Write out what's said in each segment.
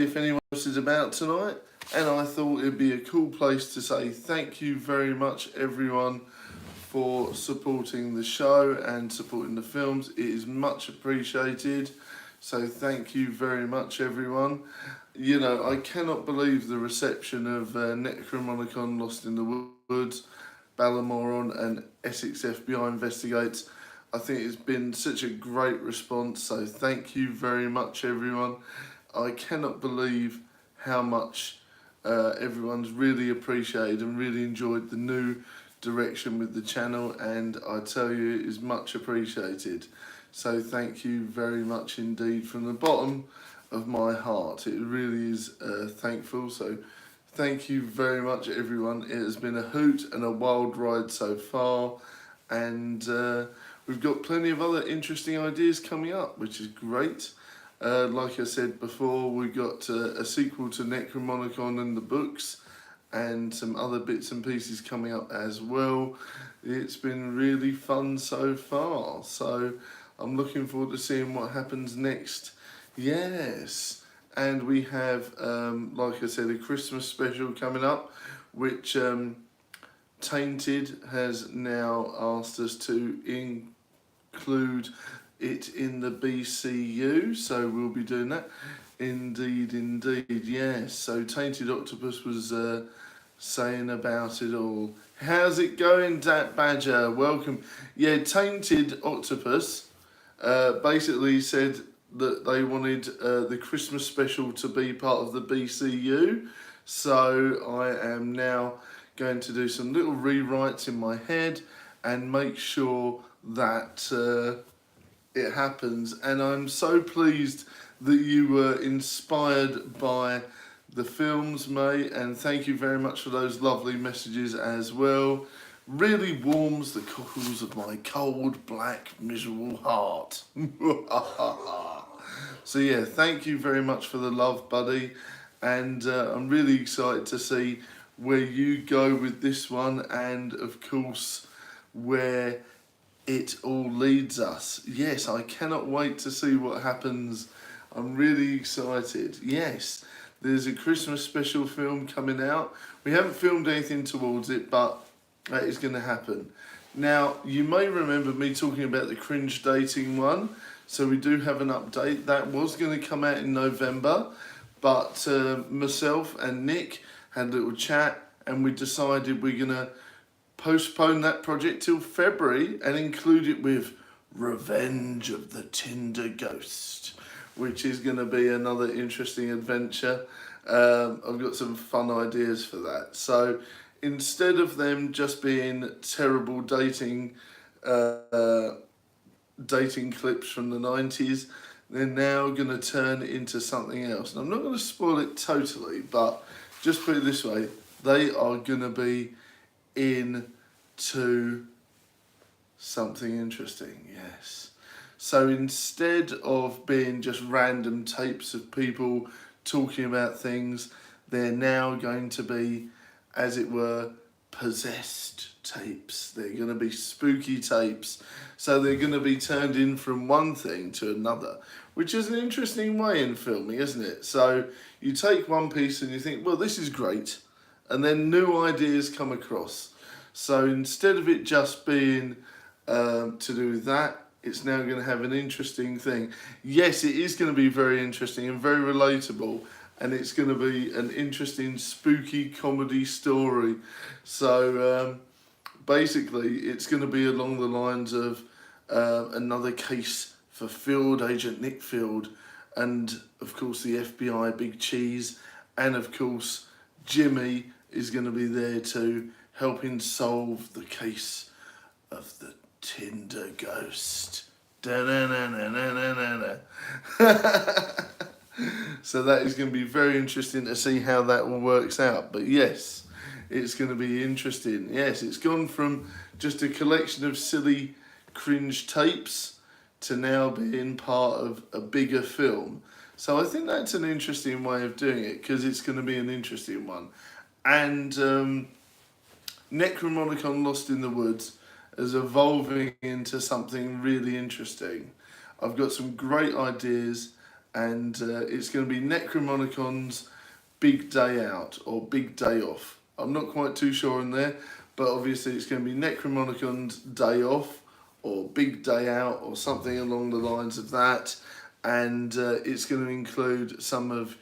if anyone else is about tonight, and I thought it'd be a cool place to say thank you very much, everyone, for supporting the show and supporting the films. It is much appreciated. So thank you very much, everyone. You know, I cannot believe the reception of Necromonicon Lost in the Woods, Ballamoron and Essex FBI Investigates. I think it's been such a great response, so thank you very much, everyone. I cannot believe how much everyone's really appreciated and really enjoyed the new direction with the channel, and I tell you, it is much appreciated. So thank you very much indeed from the bottom of my heart. It really is thankful. So thank you very much, everyone. It has been a hoot and a wild ride so far, and we've got plenty of other interesting ideas coming up, which is great. Like I said before, we got a sequel to Necromonicon and the books, and some other bits and pieces coming up as well. It's been really fun so far, so I'm looking forward to seeing what happens next. Yes, and we have, like I said, a Christmas special coming up, which Tainted has now asked us to include it in the BCU, so we'll be doing that. Indeed, yes. So Tainted Octopus was saying about it all. How's it going, Dat Badger? Welcome. Yeah, Tainted Octopus basically said that they wanted the Christmas special to be part of the BCU, so I am now going to do some little rewrites in my head and make sure that it happens. And I'm so pleased that you were inspired by the films, mate, and thank you very much for those lovely messages as well. Really warms the cockles of my cold, black, miserable heart. So yeah, thank you very much for the love, buddy, and I'm really excited to see where you go with this one, and of course where it all leads us. Yes, I cannot wait to see what happens. I'm really excited. Yes, there's a Christmas special film coming out. We haven't filmed anything towards it, but that is going to happen. Now, you may remember me talking about the cringe dating one, so we do have an update. That was going to come out in November, but myself and Nick had a little chat, and we decided we're going to postpone that project till February and include it with Revenge of the Tinder Ghost, which is going to be another interesting adventure. I've got some fun ideas for that. So instead of them just being terrible dating clips from the 90s, they're now going to turn into something else. And I'm not going to spoil it totally, but just put it this way, they are going to be into something interesting, yes. So instead of being just random tapes of people talking about things, they're now going to be, as it were, possessed tapes. They're going to be spooky tapes. So they're going to be turned in from one thing to another, which is an interesting way in filming, isn't it? So you take one piece and you think, well, this is great, and then new ideas come across. So instead of it just being to do with that, it's now going to have an interesting thing. Yes, it is going to be very interesting and very relatable, and it's going to be an interesting spooky comedy story. So basically it's going to be along the lines of another case for Field Agent Nick Field, and of course the FBI Big Cheese, and of course Jimmy is going to be there too, helping solve the case of the Tinder Ghost. Da-na-na-na-na-na-na. So that is going to be very interesting to see how that all works out. But yes, it's going to be interesting. Yes, it's gone from just a collection of silly cringe tapes to now being part of a bigger film. So I think that's an interesting way of doing it, because it's going to be an interesting one. And Necromonicon Lost in the Woods is evolving into something really interesting. I've got some great ideas, and it's going to be Necromonicon's big day out or big day off. I'm not quite too sure in there, but obviously it's going to be Necromonicon's day off or big day out or something along the lines of that, and it's going to include some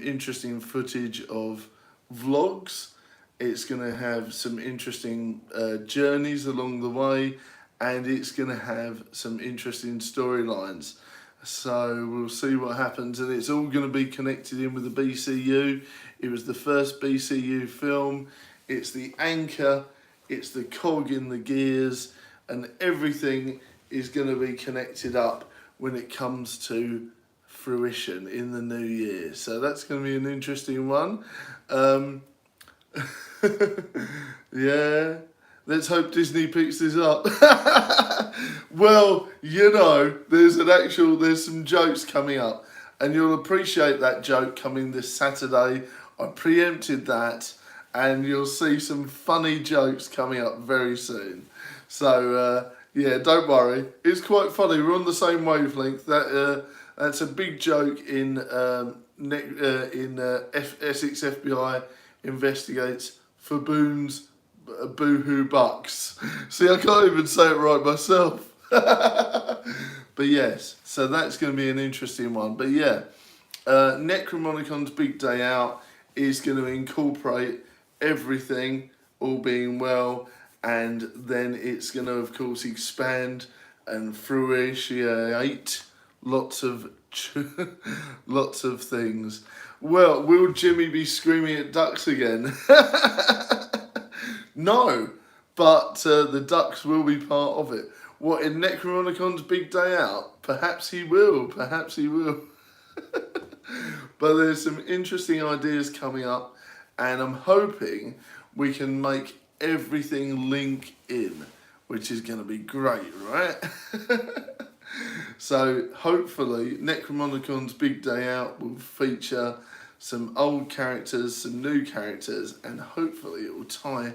interesting footage of vlogs. It's going to have some interesting journeys along the way, and it's going to have some interesting storylines. So we'll see what happens, and it's all going to be connected in with the BCU. It was the first BCU film. It's the anchor, it's the cog in the gears, and everything is going to be connected up when it comes to fruition in the new year. So that's going to be an interesting one. Yeah, let's hope Disney picks this up. Well, you know, there's some jokes coming up, and you'll appreciate that joke coming this Saturday. I preempted that, and you'll see some funny jokes coming up very soon. So yeah, don't worry, it's quite funny. We're on the same wavelength. That's a big joke in Essex FBI investigates faboons, boohoo bucks. See, I can't even say it right myself. But yes, so that's going to be an interesting one. But yeah, Necromonicon's big day out is going to incorporate everything, all being well, and then it's going to, of course, expand and fruitiate lots of things. Well, will Jimmy be screaming at ducks again? No, but the ducks will be part of it. What, in Necromonicon's big day out? Perhaps he will, perhaps he will. But there's some interesting ideas coming up, and I'm hoping we can make everything link in, which is going to be great, right? So hopefully Necromonicon's big day out will feature some old characters, some new characters, and hopefully it will tie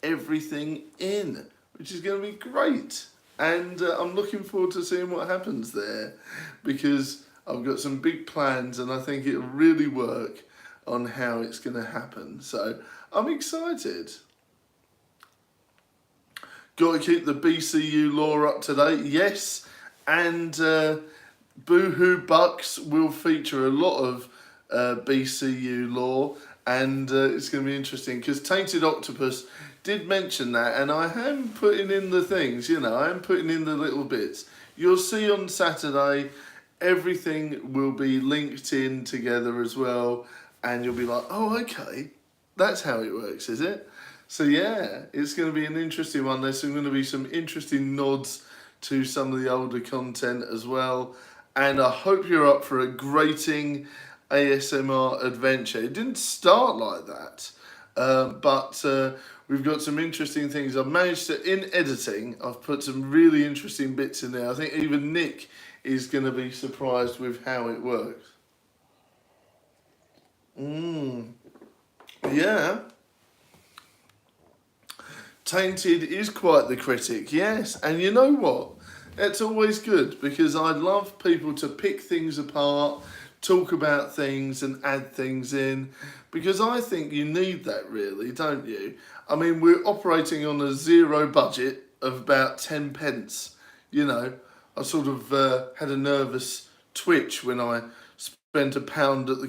everything in, which is going to be great. And I'm looking forward to seeing what happens there, because I've got some big plans and I think it'll really work on how it's going to happen. So I'm excited. Got to keep the BCU lore up to date, yes. And Boohoo Bucks will feature a lot of BCU lore, and it's going to be interesting because Tainted Octopus did mention that, and I am putting in the things, you know, I am putting in the little bits. You'll see on Saturday, everything will be linked in together as well, and you'll be like, oh, okay, that's how it works, is it? So yeah, it's going to be an interesting one. There's going to be some interesting nods to some of the older content as well, and I hope you're up for a grating ASMR adventure. It didn't start like that, but we've got some interesting things. I've managed to, in editing, I've put some really interesting bits in there. I think even Nick is going to be surprised with how it works. Yeah. Tainted is quite the critic, yes. And you know what? It's always good, because I love people to pick things apart, talk about things and add things in, because I think you need that, really, don't you? I mean, we're operating on a zero budget of about 10 pence. You know, I sort of had a nervous twitch when I spent £1 at the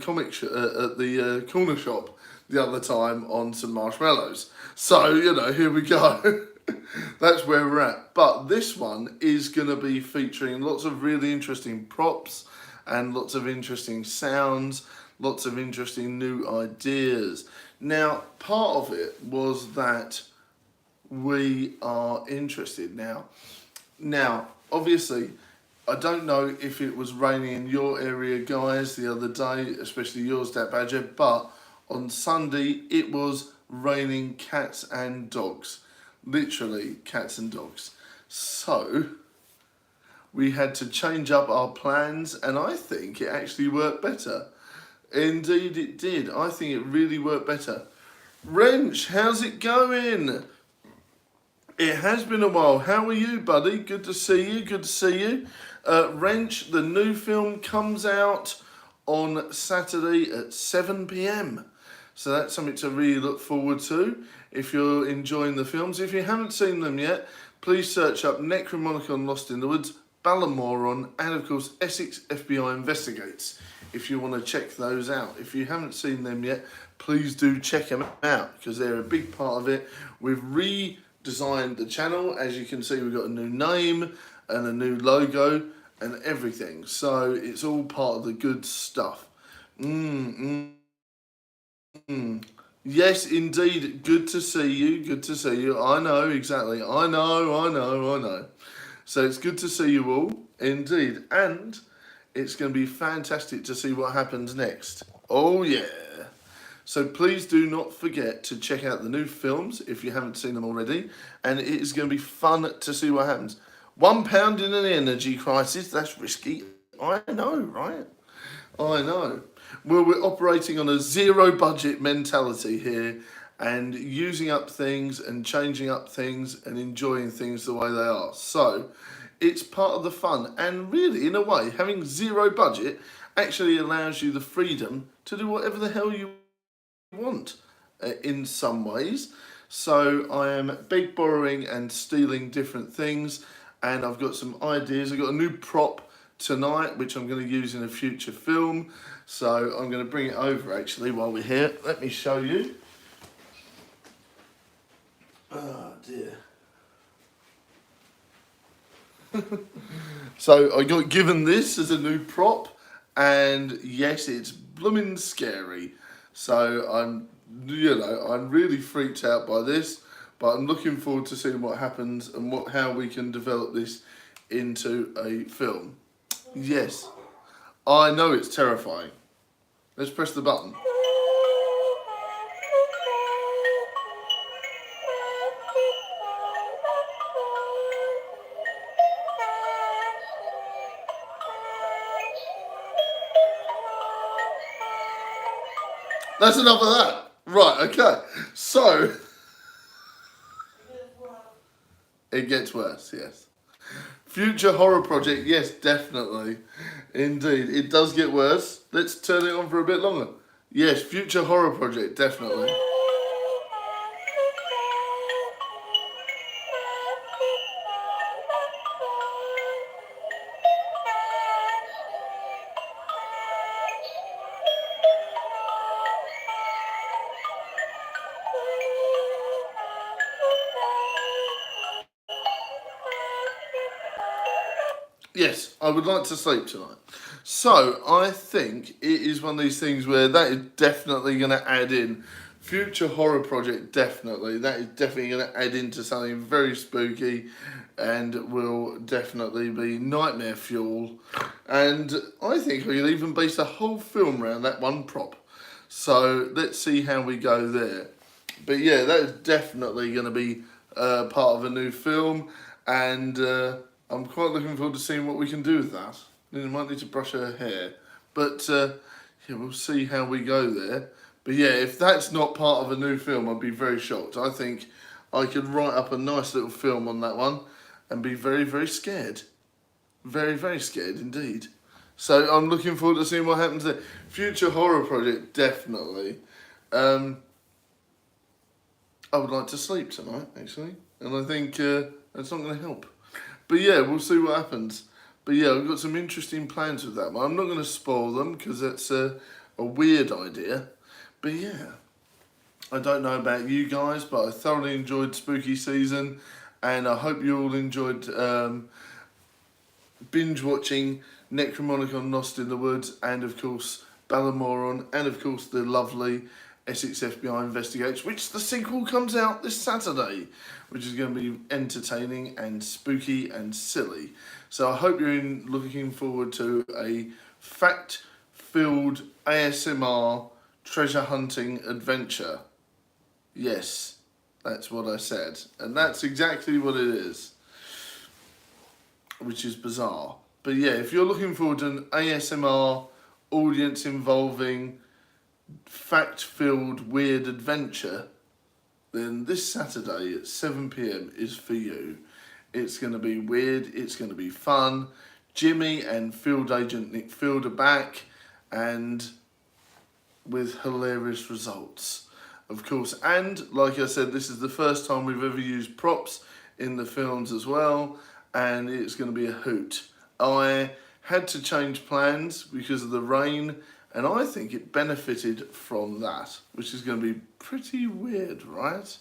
at the corner shop the other time on some marshmallows. So, you know, here we go. That's where we're at. But this one is going to be featuring lots of really interesting props and lots of interesting sounds, lots of interesting new ideas. Now, part of it was that we are interested now. Now, obviously, I don't know if it was raining in your area, guys, the other day, especially yours, Dat Badger, but on Sunday it was raining cats and dogs. Literally cats and dogs. So we had to change up our plans, and I think it actually worked better. Indeed it did. I think it really worked better. Wrench, how's it going? It has been a while. How are you, buddy? Good to see you. Good to see you. Wrench, the new film, comes out on Saturday at 7 p.m. So that's something to really look forward to if you're enjoying the films. If you haven't seen them yet, please search up Necromonicon Lost in the Woods, Balamoron, and of course Essex FBI Investigates if you want to check those out. If you haven't seen them yet, please do check them out because they're a big part of it. We've redesigned the channel. As you can see, we've got a new name and a new logo and everything. So it's all part of the good stuff. Yes, indeed. Good to see you. Good to see you. I know, exactly. I know. So it's good to see you all, indeed. And it's going to be fantastic to see what happens next. Oh, yeah. So please do not forget to check out the new films if you haven't seen them already. And it is going to be fun to see what happens. £1 in an energy crisis, that's risky. I know, right? I know. Well, we're operating on a zero budget mentality here and using up things and changing up things and enjoying things the way they are. So it's part of the fun. And really, in a way, having zero budget actually allows you the freedom to do whatever the hell you want in some ways. So I am big borrowing and stealing different things, and I've got some ideas. I've got a new prop tonight which I'm going to use in a future film, so I'm going to bring it over actually while we're here. Let me show you. Oh dear. So I got given this as a new prop, and yes, it's blooming scary. So I'm really freaked out by this, but I'm looking forward to seeing what happens and how we can develop this into a film. Yes, I know it's terrifying. Let's press the button. That's enough of that. Right, okay. So, it gets worse, yes. Future horror project, yes, definitely. Indeed, it does get worse. Let's turn it on for a bit longer. Yes, future horror project, definitely. Yes, I would like to sleep tonight. So, I think it is one of these things where that is definitely going to add in. Future horror project, definitely. That is definitely going to add into something very spooky and will definitely be nightmare fuel. And I think we could even base a whole film around that one prop. So, let's see how we go there. But yeah, that is definitely going to be part of a new film. And I'm quite looking forward to seeing what we can do with that. Nina might need to brush her hair. But yeah, we'll see how we go there. But yeah, if that's not part of a new film, I'd be very shocked. I think I could write up a nice little film on that one and be very, very scared. Very, very scared indeed. So I'm looking forward to seeing what happens there. Future horror project, definitely. I would like to sleep tonight, actually. And I think that's not going to help. But yeah, we'll see what happens. But yeah, I've got some interesting plans with that one. I'm not going to spoil them because that's a weird idea. But yeah, I don't know about you guys, but I thoroughly enjoyed Spooky Season. And I hope you all enjoyed binge watching Necromonicon Lost in the Woods, and of course Balamoron, and of course the lovely Essex FBI Investigates, which the sequel comes out this Saturday, which is going to be entertaining and spooky and silly. So I hope you're looking forward to a fact-filled ASMR treasure hunting adventure. Yes, that's what I said. And that's exactly what it is, which is bizarre. But yeah, if you're looking forward to an ASMR audience involving fact-filled weird adventure, then this Saturday at 7 p.m. is for you. It's going to be weird, it's going to be fun. Jimmy and Field Agent Nick Field are back, and with hilarious results, of course. And like I said, this is the first time we've ever used props in the films as well, and it's going to be a hoot. I had to change plans because of the rain, and I think it benefited from that, which is going to be pretty weird, right?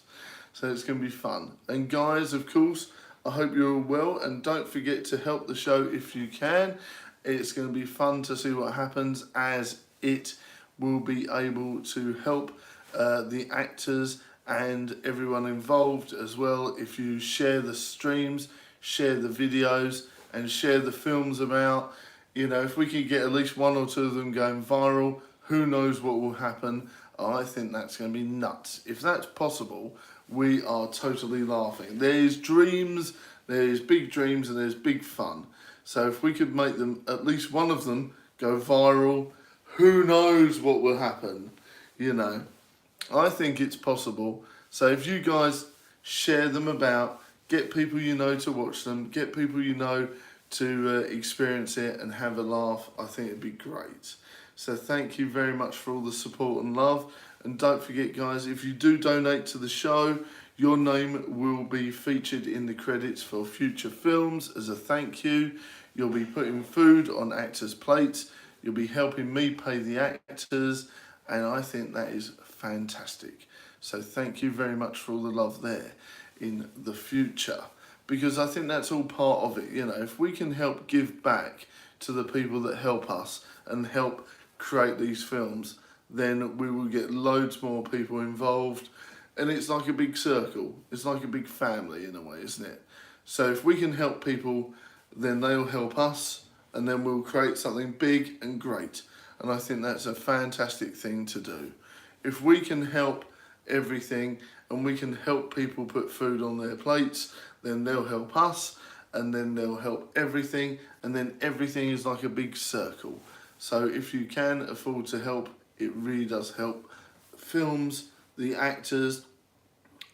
So it's going to be fun. And guys, of course, I hope you're all well, and don't forget to help the show if you can. It's going to be fun to see what happens, as it will be able to help the actors and everyone involved as well. If you share the streams, share the videos, and share the films about, you know, if we could get at least one or two of them going viral, who knows what will happen. I think that's going to be nuts. If that's possible, we are totally laughing. There's dreams, there's big dreams, and there's big fun. So if we could make them, at least one of them, go viral, who knows what will happen, you know. I think it's possible. So if you guys share them about, get people you know to watch them, get people you know to experience it and have a laugh, I think it'd be great. So thank you very much for all the support and love. And don't forget, guys, if you do donate to the show, your name will be featured in the credits for future films as a thank you. You'll be putting food on actors' plates. You'll be helping me pay the actors. And I think that is fantastic. So thank you very much for all the love there in the future, because I think that's all part of it. You know, if we can help give back to the people that help us and help create these films, then we will get loads more people involved, and it's like a big circle. It's like a big family in a way, isn't it? So if we can help people, then they'll help us, and then we'll create something big and great. And I think that's a fantastic thing to do. If we can help everything and we can help people put food on their plates, then they'll help us, and then they'll help everything, and then everything is like a big circle. So if you can afford to help, it really does help films, the actors,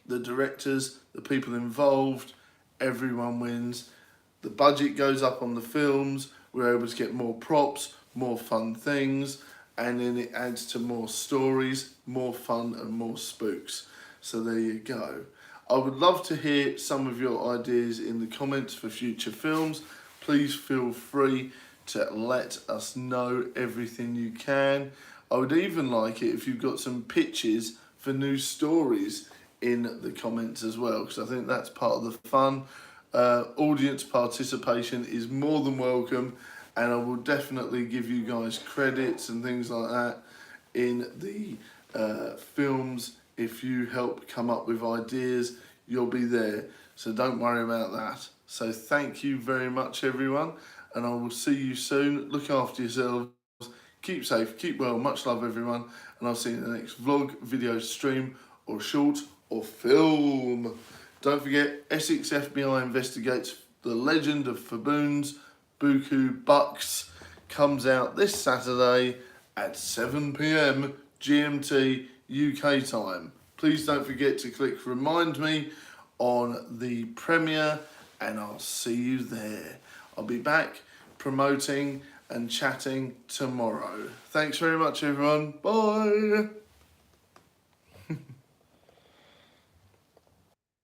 the directors, the people involved. Everyone wins. The budget goes up on the films, we're able to get more props, more fun things, and then it adds to more stories, more fun and more spooks. So there you go. I would love to hear some of your ideas in the comments for future films. Please feel free to let us know everything you can. I would even like it if you've got some pitches for new stories in the comments as well, because I think that's part of the fun. Audience participation is more than welcome, and I will definitely give you guys credits and things like that in the films. If you help come up with ideas, you'll be there, so don't worry about that. So thank you very much, everyone, and I will see you soon. Look after yourselves, keep safe, keep well, much love everyone, and I'll see you in the next vlog, video, stream, or short, or film. Don't forget, Essex FBI investigates the legend of faboons, boohoo bucks, comes out this Saturday at 7 PM GMT UK time. Please don't forget to click remind me on the premiere, and I'll see you there. I'll be back promoting and chatting tomorrow. Thanks very much, everyone. Bye.